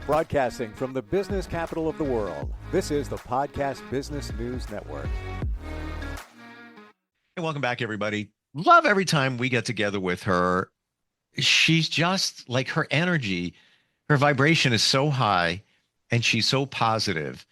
Broadcasting from the business capital of the world, this is the Podcast Business News Network. Hey, welcome back, everybody. Love every time we get together with her. She's just like, her energy, her vibration is so high, and she's so positive.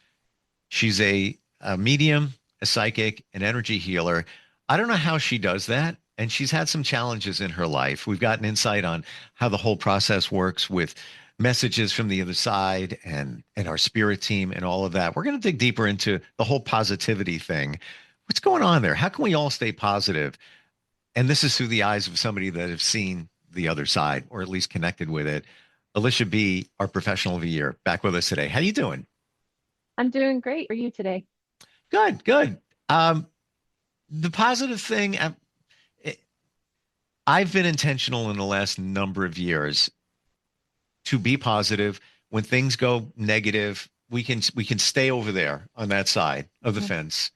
She's a medium, a psychic, an energy healer. I don't know how she does that. And she's had some challenges in her life. We've gotten insight on how the whole process works with messages from the other side and our spirit team and all of that. We're going to dig deeper into the whole positivity thing. What's going on there? How can we all stay positive? And this is through the eyes of somebody that have seen the other side, or at least connected with it. Alisha B., our professional of the year, back with us today. How you doing? I'm doing great. How are you today? Good, good. The positive thing, I've been intentional in the last number of years to be positive. When things go negative, we can stay over there on that side of the fence,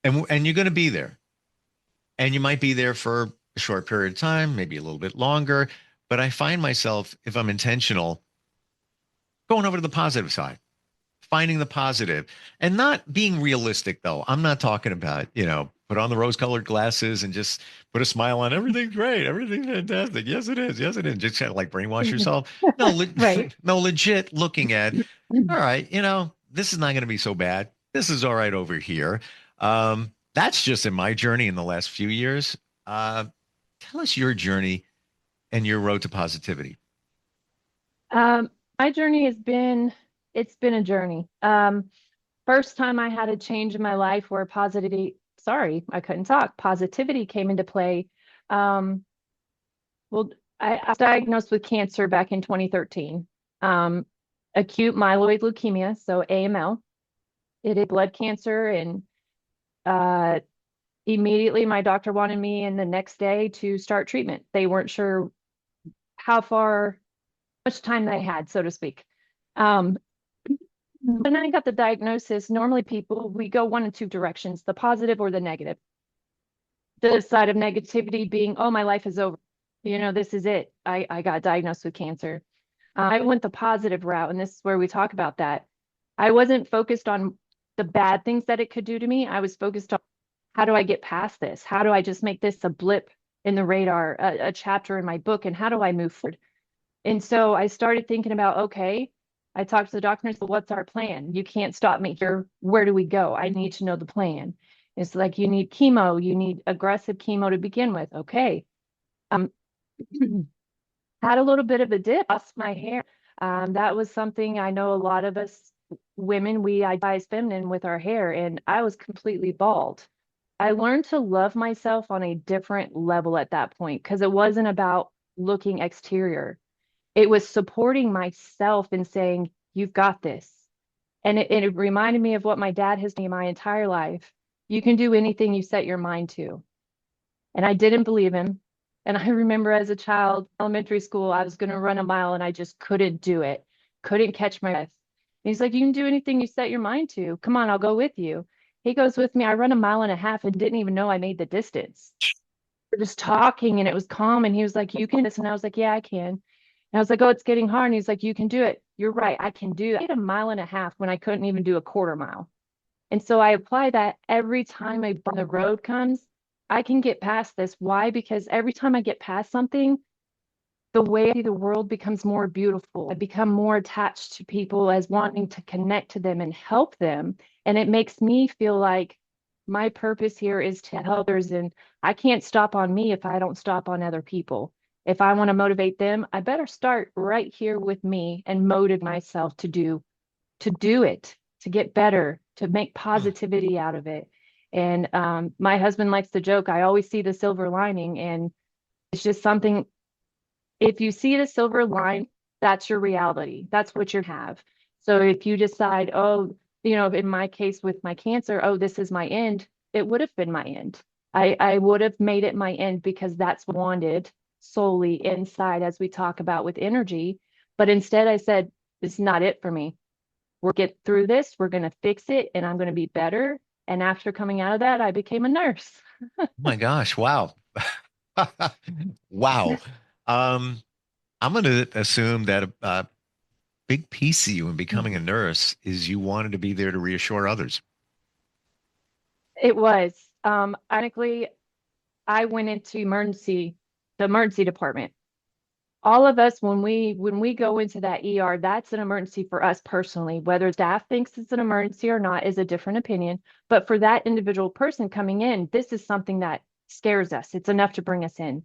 and you're going to be there, and you might be there for a short period of time, maybe a little bit longer. But I find myself, if I'm intentional, going over to the positive side, finding the positive, and not being realistic. Though I'm not talking about, put on the rose-colored glasses and just put a smile on. Everything's great. Everything's fantastic. Yes, it is. Yes, it is. Just kind of like brainwash yourself. No, Right. no, legit looking at, all right, this is not going to be so bad. This is all right over here. That's just in my journey in the last few years. Tell us your journey and your road to positivity. My journey it's been a journey. First time I had a change in my life where I couldn't talk. Positivity came into play. I was diagnosed with cancer back in 2013. Acute myeloid leukemia, so AML. It is blood cancer, and immediately my doctor wanted me in the next day to start treatment. They weren't sure much time they had, so to speak. When I got the diagnosis, normally we go one in two directions, the positive or the negative. The side of negativity being, oh, my life is over. This is it. I got diagnosed with cancer. I went the positive route, and this is where we talk about that. I wasn't focused on the bad things that it could do to me. I was focused on, how do I get past this? How do I just make this a blip in the radar, a chapter in my book, and how do I move forward? And so I started thinking about, okay, I talked to the doctor and said, what's our plan? You can't stop me here. Where do we go? I need to know the plan. It's like, you need chemo, you need aggressive chemo to begin with. Okay. Had a little bit of a dip, lost my hair. That was something I know a lot of us women, we identify as feminine with our hair, and I was completely bald. I learned to love myself on a different level at that point, because it wasn't about looking exterior. It was supporting myself and saying, you've got this. And it reminded me of what my dad has done my entire life. You can do anything you set your mind to. And I didn't believe him. And I remember as a child, elementary school, I was going to run a mile and I just couldn't do it. Couldn't catch my breath. And he's like, you can do anything you set your mind to. Come on, I'll go with you. He goes with me. I run a mile and a half and didn't even know I made the distance. We're just talking and it was calm. And he was like, you can do this. And I was like, yeah, I can. And I was like, oh, it's getting hard. And he's like, you can do it. You're right. I can do it. I did a mile and a half when I couldn't even do a quarter mile. And so I apply that every time the road comes, I can get past this. Why? Because every time I get past something, the way I see the world becomes more beautiful. I become more attached to people as wanting to connect to them and help them. And it makes me feel like my purpose here is to help others. And I can't stop on me if I don't stop on other people. If I want to motivate them, I better start right here with me and motivate myself to do it, to get better, to make positivity out of it. And my husband likes to joke, I always see the silver lining. And it's just something, if you see the silver line, that's your reality. That's what you have. So if you decide, oh, in my case with my cancer, oh, this is my end, it would have been my end. I would have made it my end because that's what I wanted solely inside, as we talk about with energy. But instead I said, this is not it for me. We'll get through this. We're going to fix it and I'm going to be better. And after coming out of that, I became a nurse. Oh my gosh. Wow. Wow. I'm going to assume that big piece of you in becoming a nurse is you wanted to be there to reassure others. It was. Ironically, I went into the emergency department. All of us, when we go into that ER, that's an emergency for us personally. Whether staff thinks it's an emergency or not is a different opinion. But for that individual person coming in, this is something that scares us. It's enough to bring us in.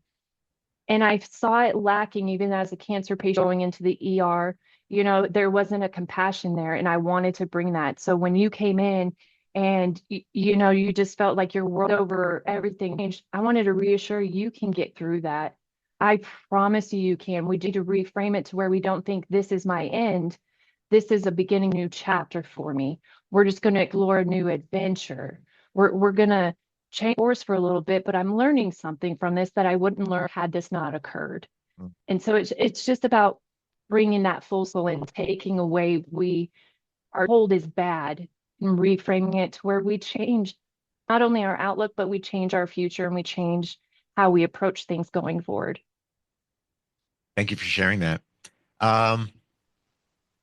And I saw it lacking even as a cancer patient going into the ER. There wasn't a compassion there, and I wanted to bring that. So when you came in and you just felt like your world over, everything changed, I wanted to reassure you can get through that. I promise you can. We need to reframe it to where we don't think this is my end. This is a beginning, new chapter for me. We're just going to explore a new adventure. We're going to change course for a little bit, but I'm learning something from this that I wouldn't learn had this not occurred. Mm. And so it's just about bringing that full circle and taking away we are told is bad and reframing it to where we change not only our outlook, but we change our future and we change how we approach things going forward. Thank you for sharing that.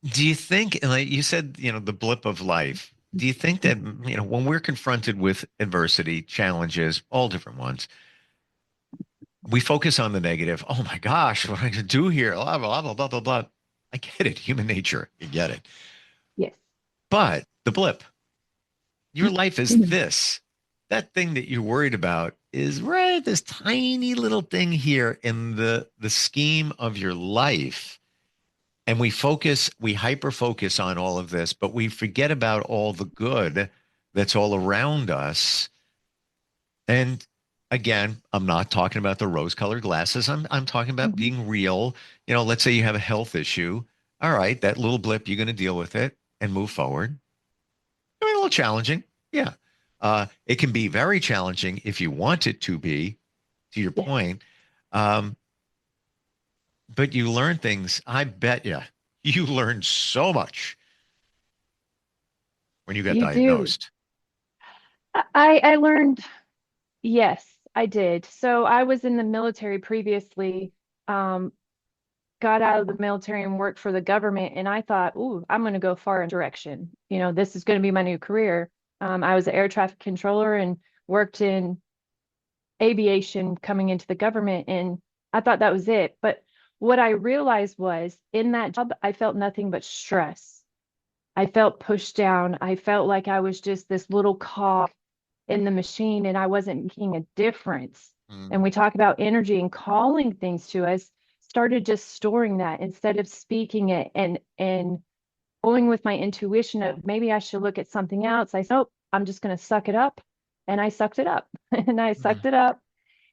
Do you think, like you said, the blip of life, do you think that, when we're confronted with adversity, challenges, all different ones, we focus on the negative? Oh my gosh, what am I going to do here? Blah, blah, blah, blah, blah, blah. I get it. Human nature. You get it. Yes. But the blip, your life is this. That thing that you're worried about is right, this tiny little thing here in the scheme of your life. And we hyper focus on all of this, but we forget about all the good that's all around us. And again, I'm not talking about the rose-colored glasses. I'm talking about being real. Let's say you have a health issue. All right, that little blip, you're going to deal with it and move forward. A little challenging. Yeah. It can be very challenging if you want it to be, to your point. But you learn things. I bet you learned so much when you got diagnosed. I learned, yes, I did. So I was in the military previously, got out of the military and worked for the government. And I thought, ooh, I'm going to go far in direction. This is going to be my new career. I was an air traffic controller and worked in aviation coming into the government. And I thought that was it. But what I realized was in that job, I felt nothing but stress. I felt pushed down. I felt like I was just this little cog in the machine and I wasn't making a difference. And we talk about energy and calling things to us, started just storing that instead of speaking it and going with my intuition of maybe I should look at something else. I said, nope, I'm just going to suck it up. And I sucked it up and I sucked it up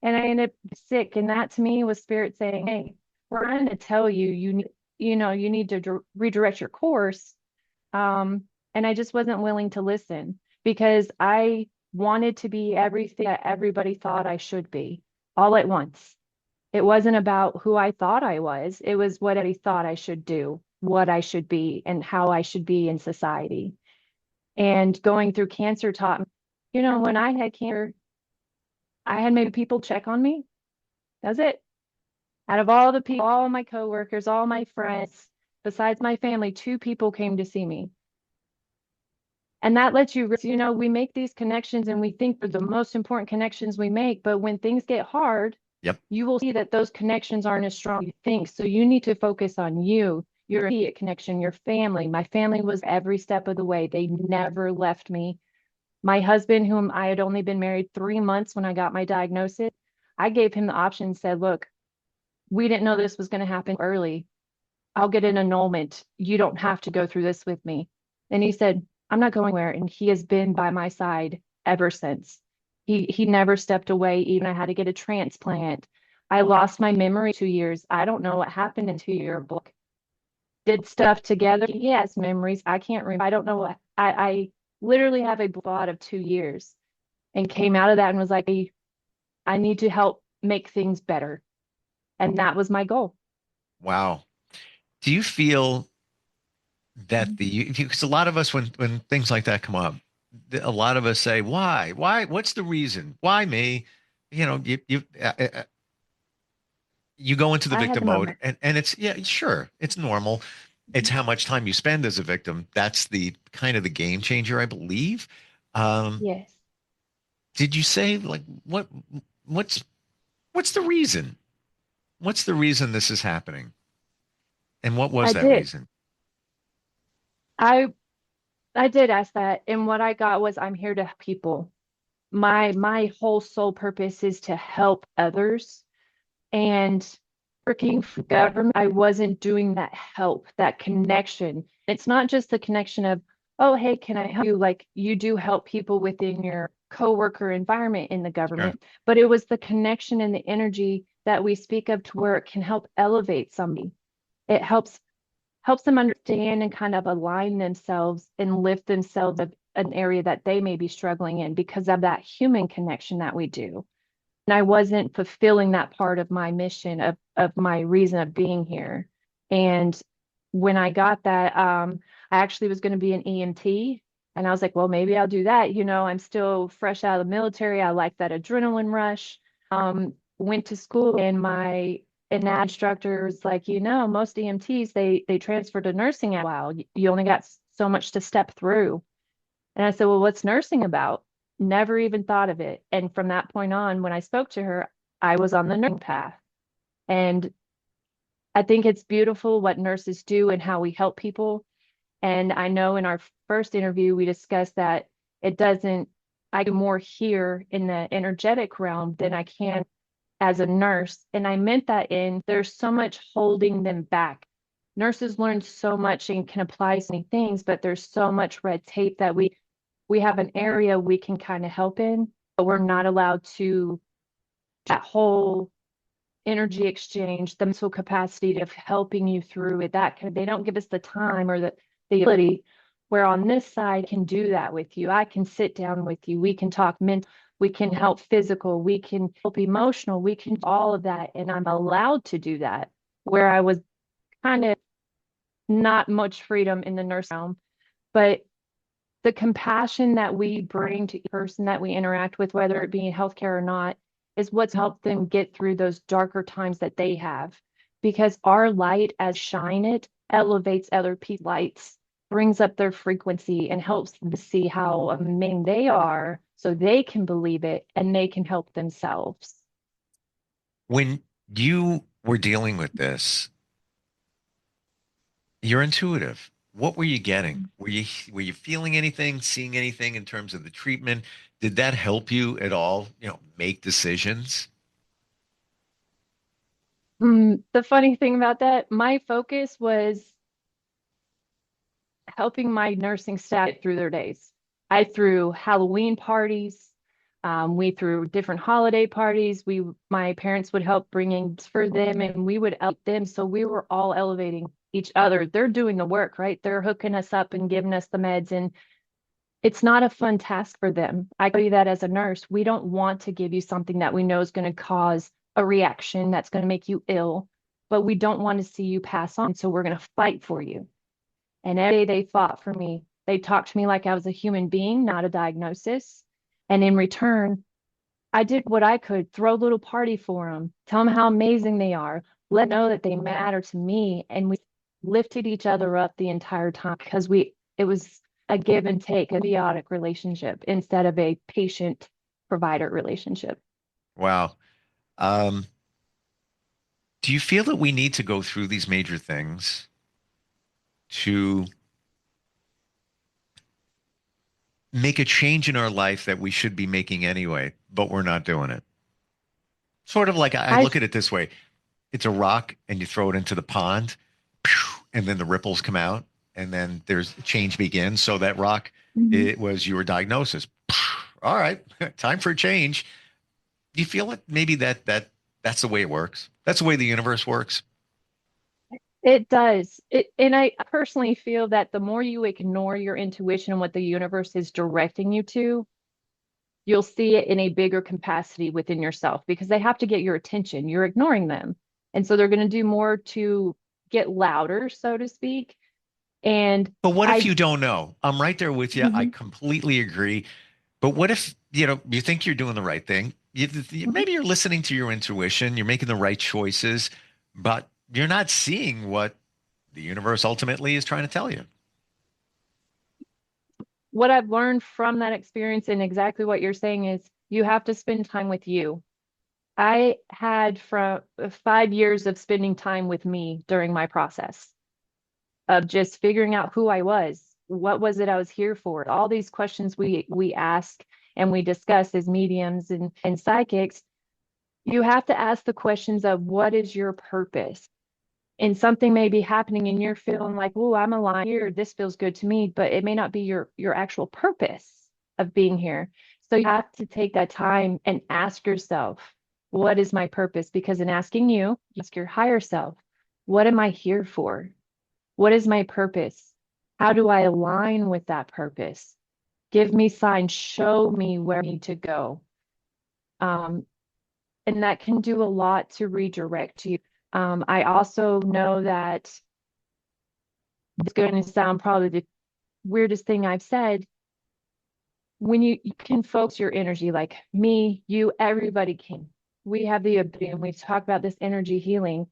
and I ended up sick. And that to me was spirit saying, hey, we're going to tell you, you need to redirect your course. And I just wasn't willing to listen because I wanted to be everything that everybody thought I should be all at once. It wasn't about who I thought I was. It was what I thought I should do, what I should be, and how I should be in society. And going through cancer taught me, when I had cancer, I had maybe people check on me. That's it. Out of all the people, all my coworkers, all my friends, besides my family, 2 people came to see me. And that lets you, we make these connections and we think they're the most important connections we make. But when things get hard, you will see that those connections aren't as strong as you think. So you need to focus on you, your immediate connection, your family. My family was every step of the way. They never left me. My husband, whom I had only been married 3 months when I got my diagnosis, I gave him the option and said, look, we didn't know this was going to happen early. I'll get an annulment. You don't have to go through this with me. And he said, I'm not going anywhere. And he has been by my side ever since. He never stepped away. Even I had to get a transplant. I lost my memory 2 years. I don't know what happened in 2-year book. Did stuff together. He has memories. I can't remember. I don't know what. I literally have a blot of 2 years and came out of that and was like, I need to help make things better. And that was my goal. Wow. Do you feel that because a lot of us, when things like that come up, a lot of us say, why, what's the reason? Why me? You go into the victim mode and it's, sure, it's normal. It's how much time you spend as a victim. That's the kind of the game changer, I believe. Um, Yes, did you say like what's what's the reason? What's the reason this is happening? And what was I that did. reason? I I did ask that, and what I got was I'm here to help people. My whole sole purpose is to help others. And working for government, I wasn't doing that help, that connection. It's not just the connection of, oh, hey, can I help you? Like you do help people within your coworker environment in the Sure. government, but it was the connection and the energy that we speak of to where it can help elevate somebody. It helps them understand and kind of align themselves and lift themselves up an area that they may be struggling in because of that human connection that we do. And I wasn't fulfilling that part of my mission of my reason of being here. And when I got that, I actually was going to be an EMT. And I was like, well, maybe I'll do that. I'm still fresh out of the military. I like that adrenaline rush. Went to school and my instructor was like, most EMTs they transfer to nursing a while. You only got so much to step through. And I said, well, what's nursing about? Never even thought of it. And from that point on, when I spoke to her, I was on the nursing path. And I think it's beautiful what nurses do and how we help people. And I know in our first interview, we discussed that it doesn't, I do more here in the energetic realm than I can as a nurse. And I meant that there's so much holding them back. Nurses learn so much and can apply so many things, but there's so much red tape that we have an area we can kind of help in, but we're not allowed to that whole energy exchange, the mental capacity of helping you through it. They don't give us the time or the ability. Where on this side can do that with you. I can sit down with you. We can talk mental. We can help physical. We can help emotional. We can do all of that, and I'm allowed to do that. Where I was kind of not much freedom in the nurse realm, but the compassion that we bring to each person that we interact with, whether it be in healthcare or not, is what's helped them get through those darker times that they have. Because our light, as shine it, elevates other people's lights, brings up their frequency, and helps them to see how amazing they are so they can believe it and they can help themselves. When you were dealing with this, you're intuitive. What were you getting? Were you feeling anything, seeing anything in terms of the treatment? Did that help you at all, make decisions? The funny thing about that, my focus was helping my nursing staff get through their days. I threw Halloween parties. We threw different holiday parties. My parents would help bringing for them, and we would help them. So we were all elevating each other. They're doing the work, right? They're hooking us up and giving us the meds, and it's not a fun task for them. I tell you that as a nurse, we don't want to give you something that we know is going to cause a reaction that's going to make you ill, but we don't want to see you pass on. So we're going to fight for you. And every day they fought for me. They talked to me like I was a human being, not a diagnosis. And in return, I did what I could, throw a little party for them, tell them how amazing they are, let them know that they matter to me. And we lifted each other up the entire time because it was a give and take, a symbiotic relationship instead of a patient provider relationship. Wow. Um, do you feel that we need to go through these major things to make a change in our life that we should be making anyway, but we're not doing it? Sort of like I I look at it this way. It's a rock and you throw it into the pond, and then the ripples come out, and then there's change begins. So that rock, Mhm. it was your diagnosis. All right, time for a change. Do you feel like maybe that's the way it works? That's the way the universe works. It does. And I personally feel that the more you ignore your intuition and what the universe is directing you to, you'll see it in a bigger capacity within yourself because they have to get your attention. You're ignoring them. And so they're going to do more to get louder, so to speak. And But what if I, you don't know? I'm right there with you. I Mhm, completely agree. But what if, you think you're doing the right thing? mhm. Maybe you're listening to your intuition, you're making the right choices, but you're not seeing what the universe ultimately is trying to tell you. What I've learned from that experience and exactly what you're saying is you have to spend time with you. I had from 5 years of spending time with me during my process of just figuring out who I was. What was it I was here for? All these questions we ask and we discuss as mediums and psychics. You have to ask the questions of what is your purpose? And something may be happening and you're feeling like, oh, I'm aligned here. This feels good to me, but it may not be your actual purpose of being here. So you have to take that time and ask yourself, what is my purpose? Because in asking you, ask your higher self, what am I here for? What is my purpose? How do I align with that purpose? Give me signs, show me where I need to go. And that can do a lot to redirect you. I also know that it's going to sound probably the weirdest thing I've said. When you can focus your energy, like me, you, everybody can. We have the ability, and we've talked about this energy healing.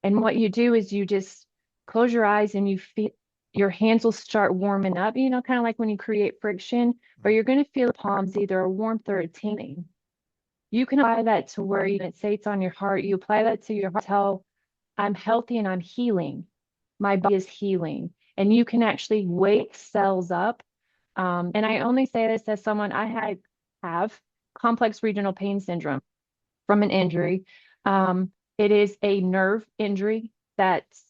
And what you do is you just close your eyes and you feel your hands will start warming up, kind of like when you create friction, or you're going to feel the palms either a warmth or a tingling. You can apply that to where you say it's on your heart. You apply that to your heart. Tell, I'm healthy and I'm healing. My body is healing. And you can actually wake cells up. And I only say this as someone, I have complex regional pain syndrome from an injury. It is a nerve injury that's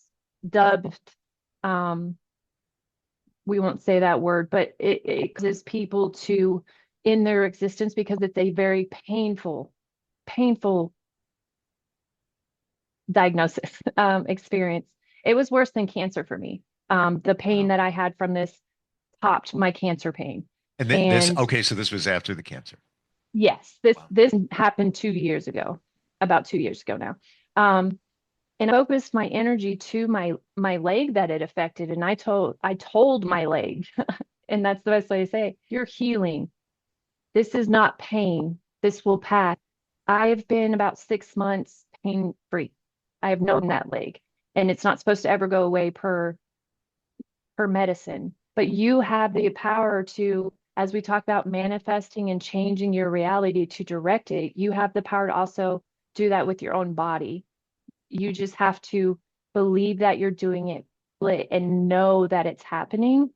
dubbed, we won't say that word, but it causes people to in their existence because it's a very painful diagnosis experience. It was worse than cancer for me. The pain that I had from this topped my cancer pain. And so this was after the cancer. Yes, this happened 2 years ago, about 2 years ago now. And I focused my energy to my leg that it affected, and I told my leg, and that's the best way to say it, you're healing. This is not pain. This will pass. I've been about 6 months pain-free. I have known that leg, and it's not supposed to ever go away per medicine. But you have the power to, as we talk about manifesting and changing your reality to direct it, you have the power to also do that with your own body. You just have to believe that you're doing it and know that it's happening,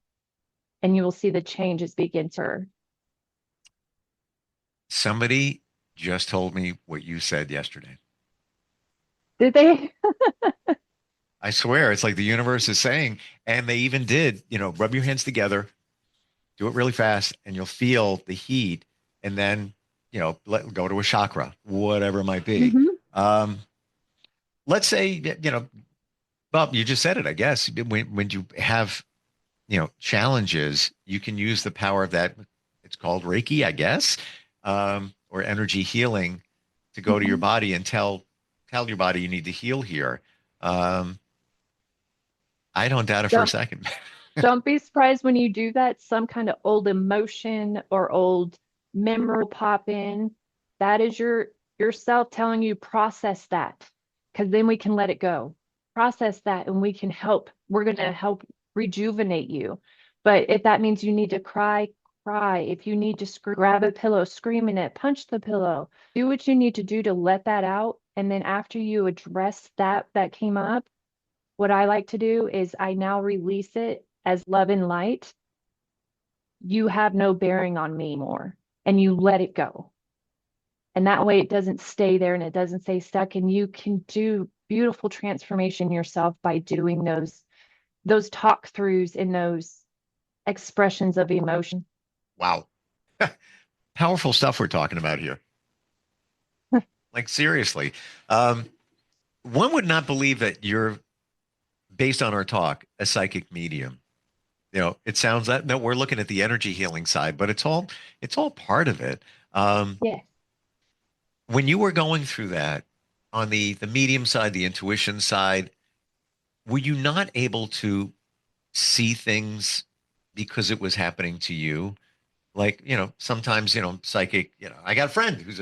and you will see the changes begin to. Somebody just told me what you said yesterday. Did they? I swear, it's like the universe is saying, and they even did, rub your hands together, do it really fast, and you'll feel the heat, and then, go to a chakra, whatever it might be. Mm-hmm. Let's say, well, you just said it, I guess. When you have, challenges, you can use the power of that. It's called Reiki, I guess, or energy healing to go to your body and tell your body you need to heal here. I don't doubt it for a second. Don't be surprised when you do that. Some kind of old emotion or old memory will pop in. That is yourself telling you process that, because then we can let it go. Process that and we can help. We're going to help rejuvenate you. But if that means you need to cry. If you need to grab a pillow, scream in it, punch the pillow, do what you need to do to let that out. And then after you address that came up, what I like to do is I now release it as love and light. You have no bearing on me more, and you let it go. And that way it doesn't stay there and it doesn't stay stuck, and you can do beautiful transformation yourself by doing those talk throughs and those expressions of emotion. Wow. Powerful stuff we're talking about here. Like, seriously. One would not believe that you're, based on our talk, a psychic medium. It sounds that we're looking at the energy healing side, but it's all part of it. Yes. When you were going through that on the medium side, the intuition side, were you not able to see things because it was happening to you? Like, sometimes, psychic, I got a friend who's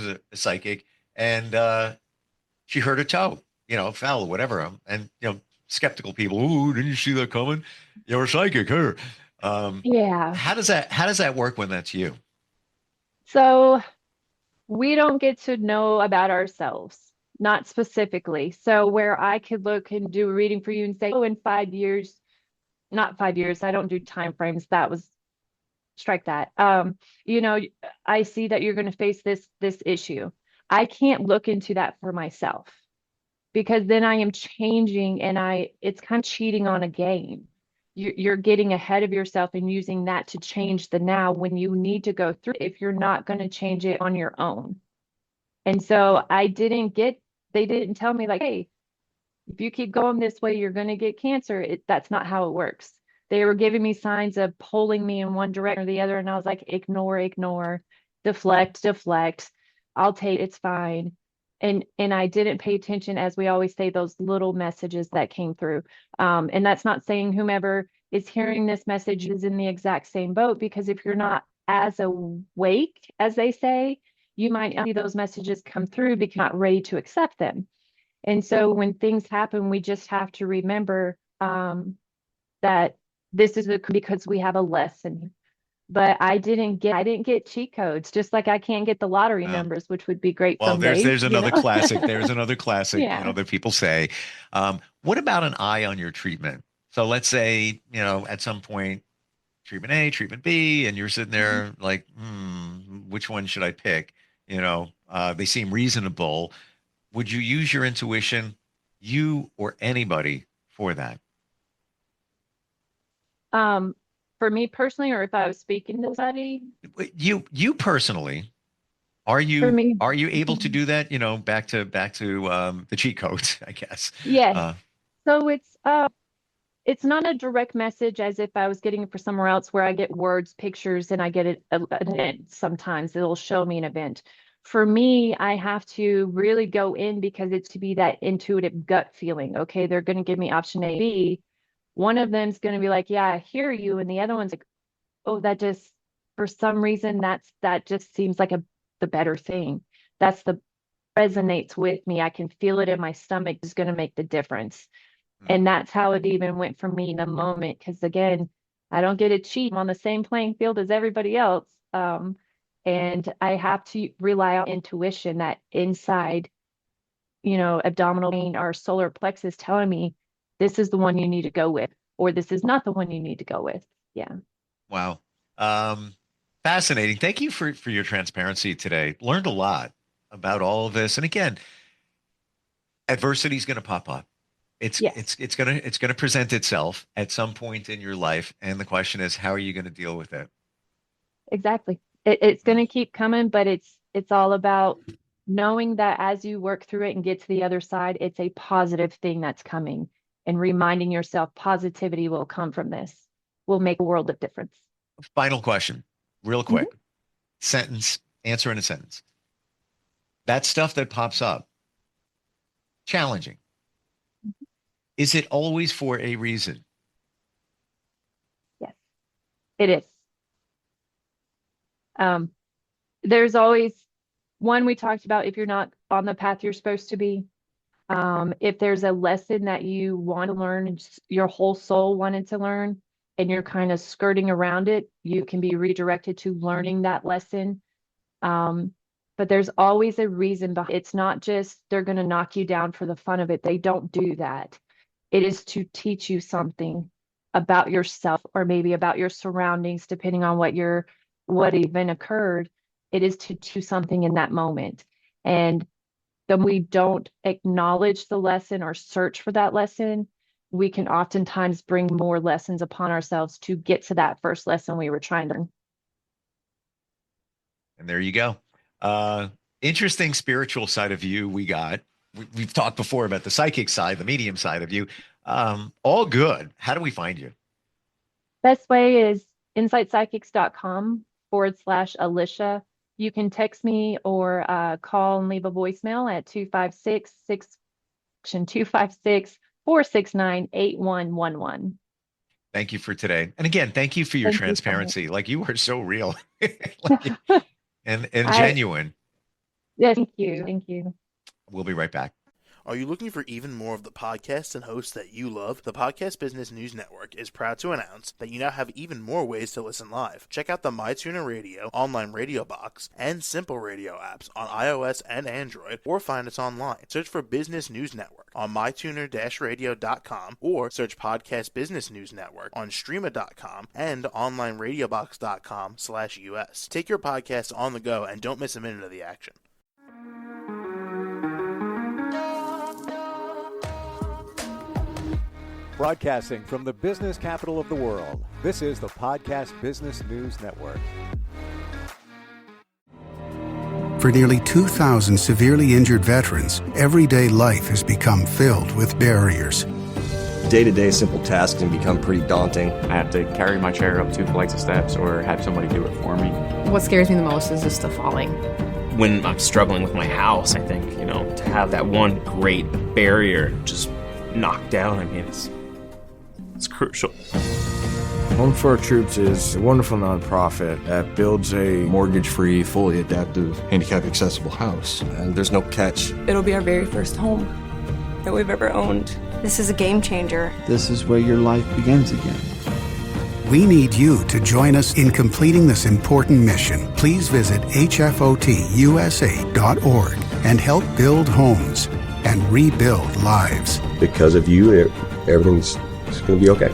a psychic, and she hurt her toe, fell, whatever. And, skeptical people. Ooh, didn't you see that coming? You're psychic, huh? Yeah. How does that work when that's you? So we don't get to know about ourselves, not specifically. So where I could look and do a reading for you and say, oh, in 5 years, not 5 years, I don't do time frames. That was strike that. You know, I see that you're going to face this issue. I can't look into that for myself because then I am changing and it's kind of cheating on a game. You're getting ahead of yourself and using that to change the now when you need to go through if you're not going to change it on your own. And so they didn't tell me like, hey, if you keep going this way, you're going to get cancer. That's not how it works. They were giving me signs of pulling me in one direction or the other. And I was like, ignore, deflect, deflect. I'll take it's fine. And I didn't pay attention, as we always say, those little messages that came through. And that's not saying whomever is hearing this message is in the exact same boat, because if you're not as awake, as they say, you might not see those messages come through because you're not ready to accept them. And so when things happen, we just have to remember that this is because we have a lesson. But I didn't get cheat codes, just like I can't get the lottery Well, numbers, which would be great well, there's someday, there's you another know? classic. There's another classic, Yeah. that people say. What about an eye on your treatment? So let's say, at some point, treatment A, treatment B, and you're sitting Mhm. there like, which one should I pick? They seem reasonable. Would you use your intuition, you or anybody, for that? Um, for me personally, or if I was speaking to somebody, You personally, are for you me, are you able to mhm. do that? Back to the cheat codes, I guess. Yes. Uh, So it's not a direct message as if I was getting it for somewhere else where I get words, pictures, and I get an event. Sometimes it'll show me an event. For me, I have to really go in because it's to be that intuitive gut feeling. Okay, they're going to give me option A, B. One of them's going to be like, yeah, I hear you. And the other one's like, oh, that just, for some reason, that just seems like the better thing. That's the resonates with me. I can feel it in my stomach is going to make the difference. hmm, And that's how it even went for me in a moment. Because again, I don't get to cheat. I'm on the same playing field as everybody else. And I have to rely on intuition, that inside, abdominal pain or solar plexus telling me this is the one you need to go with, or this is not the one you need to go with. Yeah. wow. Um, Fascinating. Thank you for your transparency today. Learned a lot about all of this. And again, adversity is going to pop up. It's Yes, it's it's gonna it's gonna present itself at some point in your life, and the question is, how are you going to deal with it? exactly. It's going Mm. to keep coming, but it's all about knowing that as you work through it and get to the other side, it's a positive thing that's coming, and reminding yourself positivity will come from this, will make a world of difference. Final question, real Mhm. quick. Sentence, answer in a sentence. That stuff that pops up, challenging. Is it always for a reason? Yes, it is. Um, there's always one we talked about, if you're not on the path you're supposed to be. If there's a lesson that you want to learn, and your whole soul wanted to learn, and you're kind of skirting around it, you can be redirected to learning that lesson. Um, but there's always a reason behind. It's not just they're going to knock you down for the fun of it. They don't do that. It is to teach you something about yourself, or maybe about your surroundings, depending on what even occurred. It is to teach you something in that moment. And then we don't acknowledge the lesson or search for that lesson, we can oftentimes bring more lessons upon ourselves to get to that first lesson we were trying to learn. And there you go. Uh, Interesting spiritual side of you we got. We've talked before about the psychic side, the medium side of you. All good. How do we find you? Best way is insightpsychics.com/Alisha. You can text me or call and leave a voicemail at 256-469-8111. Thank you for today. And again, thank you for your Thank you so much. transparency. Like, you are so real, like, and I genuine. Yes, thank you. Thank you. We'll be right back. Are you looking for even more of the podcasts and hosts that you love? The Podcast Business News Network is proud to announce that you now have even more ways to listen live. Check out the mytuner-radio, online radio box, and simpleradio apps on iOS and Android, or find us online. Search for Business News Network on mytuner-radio.com, or search Podcast Business News Network on streama.com and onlineradiobox.com/US. Take your podcast on the go and don't miss a minute of the action. Broadcasting from the business capital of the world, this is the Podcast Business News Network. For nearly 2,000 severely injured veterans, everyday life has become filled with barriers. Day-to-day simple tasks can become pretty daunting. I have to carry my chair up 2 flights of steps or have somebody do it for me. What scares me the most is just the falling. When I'm struggling with my house, I think, to have that one great barrier just knocked down, it's crucial. Home for Our Troops is a wonderful nonprofit that builds a mortgage-free, fully adaptive, handicap-accessible house. And there's no catch. It'll be our very first home that we've ever owned. This is a game changer. This is where your life begins again. We need you to join us in completing this important mission. Please visit hfotusa.org and help build homes and rebuild lives. Because of you, everything's going to be okay.